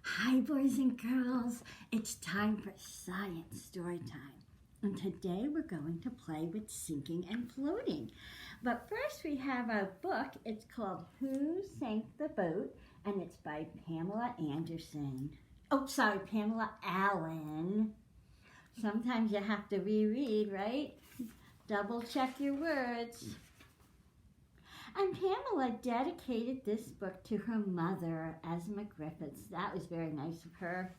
Hi, boys and girls. It's time for science story time. And today we're going to play with sinking and floating. But first we have a book. It's called Who Sank the Boat? And it's by Pamela Anderson. Pamela Allen. Sometimes you have to reread, right? Double check your words. And Pamela dedicated this book to her mother, Esma Griffiths. That was very nice of her.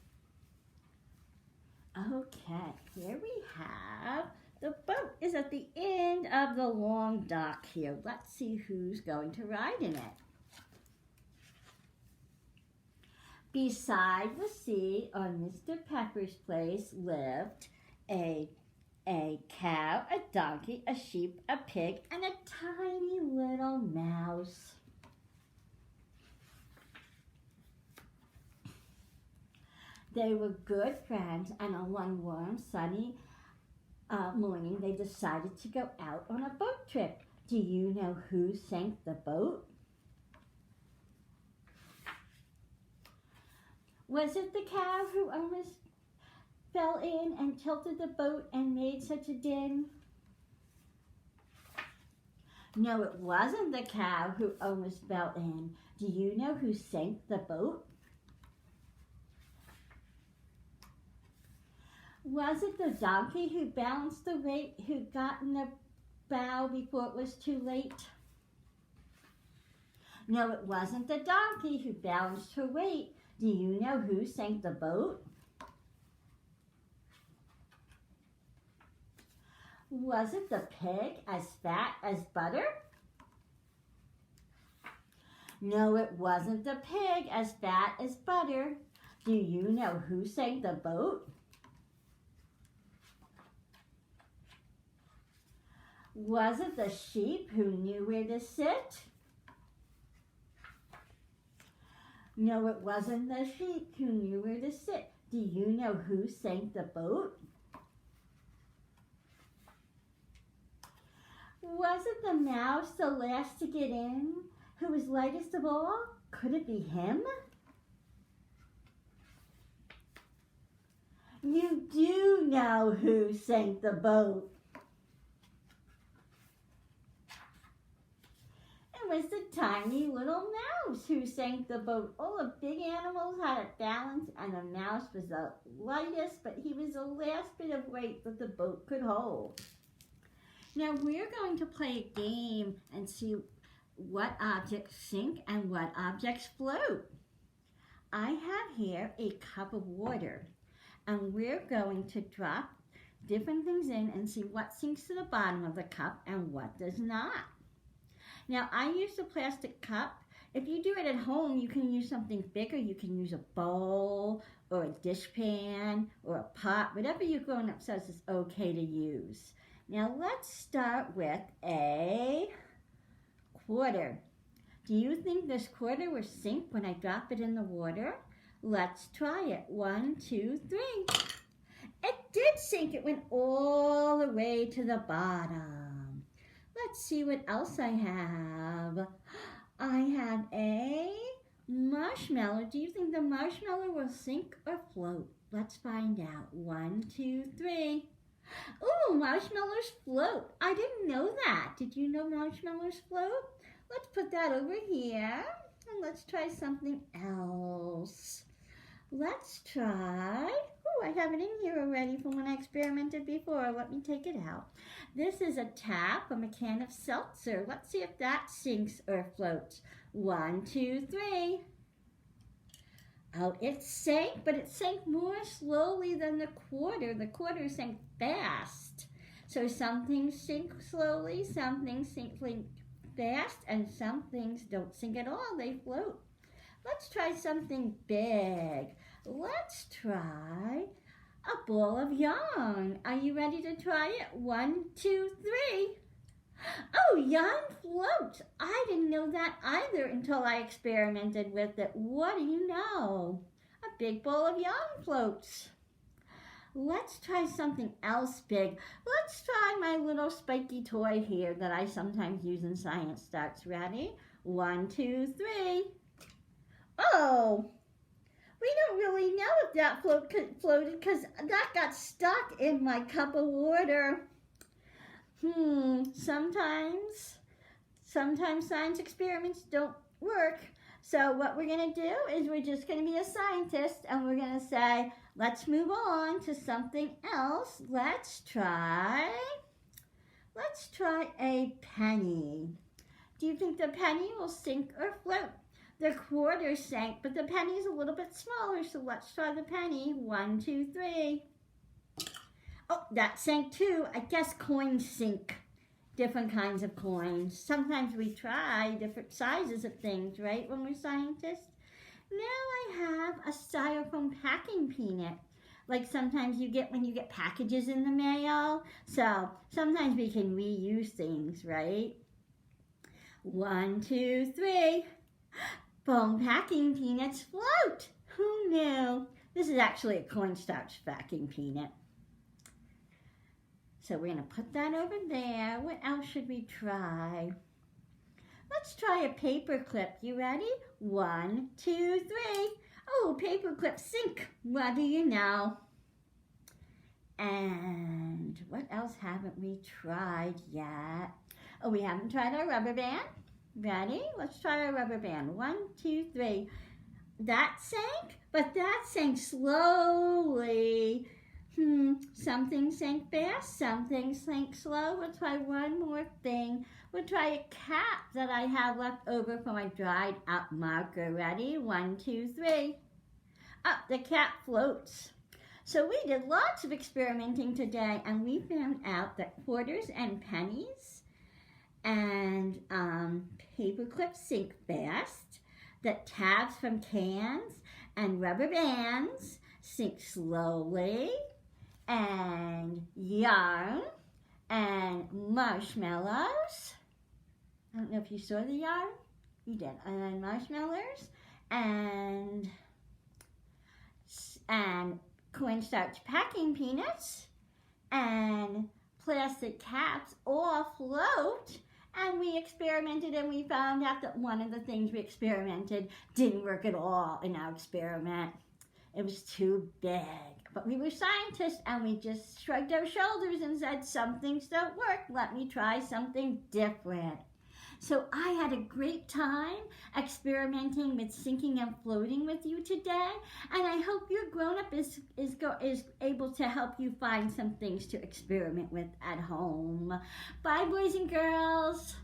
Okay, here we have the boat is at the end of the long dock here. Let's see who's going to ride in it. Beside the sea on Mr. Pepper's place lived a cow, a donkey, a sheep, a pig, and a tiny little mouse. They were good friends, and on one warm, sunny morning, they decided to go out on a boat trip. Do you know who sank the boat? Was it the cow who almost fell in and tilted the boat and made such a din? No, it wasn't the cow who almost fell in. Do you know who sank the boat? Was it the donkey who balanced the weight, who got in the bow before it was too late? No, it wasn't the donkey who balanced her weight. Do you know who sank the boat? Was it the pig as fat as butter? No, it wasn't the pig as fat as butter. Do you know who sank the boat? Was it the sheep who knew where to sit? No, it wasn't the sheep who knew where to sit. Do you know who sank the boat? Was it the mouse, the last to get in, who was lightest of all? Could it be him? You do know who sank the boat. It was the tiny little mouse who sank the boat. All the big animals had a balance, and the mouse was the lightest, but he was the last bit of weight that the boat could hold. Now we're going to play a game and see what objects sink and what objects float. I have here a cup of water, and we're going to drop different things in and see what sinks to the bottom of the cup and what does not. Now I used a plastic cup. If you do it at home, you can use something bigger. You can use a bowl or a dishpan or a pot, whatever your grown-up says is okay to use. Now let's start with a quarter. Do you think this quarter will sink when I drop it in the water? Let's try it. 1, 2, 3. It did sink. It went all the way to the bottom. Let's see what else I have. I have a marshmallow. Do you think the marshmallow will sink or float? Let's find out. 1, 2, 3. Ooh, marshmallows float. I didn't know that. Did you know marshmallows float? Let's put that over here and let's try something else. Let's try, I have it in here already from when I experimented before. Let me take it out. This is a tap from a can of seltzer. Let's see if that sinks or floats. 1, 2, 3. Oh, it sank, but it sank more slowly than the quarter. The quarter sank fast. So some things sink slowly, some things sink fast, and some things don't sink at all. They float. Let's try something big. Let's try a ball of yarn. Are you ready to try it? 1, 2, 3. Oh, yarn floats. I didn't know that either until I experimented with it. What do you know? A big ball of yarn floats. Let's try something else big. Let's try my little spiky toy here that I sometimes use in science starts. Ready? 1, 2, 3. Oh, we don't really know if that floated because that got stuck in my cup of water. Sometimes science experiments don't work. So what we're going to do is we're just going to be a scientist and we're going to say, let's move on to something else. Let's try a penny. Do you think the penny will sink or float? The quarter sank, but the penny's a little bit smaller, so let's try the penny. 1, 2, 3. Oh, that sank too. I guess coins sink. Different kinds of coins. Sometimes we try different sizes of things, right, when we're scientists? Now I have a styrofoam packing peanut. Like sometimes you get when you get packages in the mail. So sometimes we can reuse things, right? 1, 2, 3. Foam packing peanuts float. Who knew? This is actually a cornstarch packing peanut. So we're going to put that over there. What else should we try? Let's try a paper clip. You ready? 1, 2, 3. Oh, paper clip sink. What do you know? And what else haven't we tried yet? Oh, we haven't tried our rubber band. Ready? Let's try our rubber band. 1, 2, 3. That sank, but that sank slowly. Something sank fast, something sank slow. We'll try one more thing. We'll try a cap that I have left over from my dried out marker. Ready? 1, 2, 3. Up, the cap floats. So we did lots of experimenting today, and we found out that quarters and pennies and paper clips sink fast, that tabs from cans and rubber bands sink slowly, and yarn and marshmallows. I don't know if you saw the yarn. You did. And marshmallows and cornstarch packing peanuts and plastic caps all float. And we experimented and we found out that one of the things we experimented didn't work at all in our experiment. It was too big. But we were scientists and we just shrugged our shoulders and said, some things don't work. Let me try something different. So I had a great time experimenting with sinking and floating with you today. And I hope your grown-up is able to help you find some things to experiment with at home. Bye, boys and girls.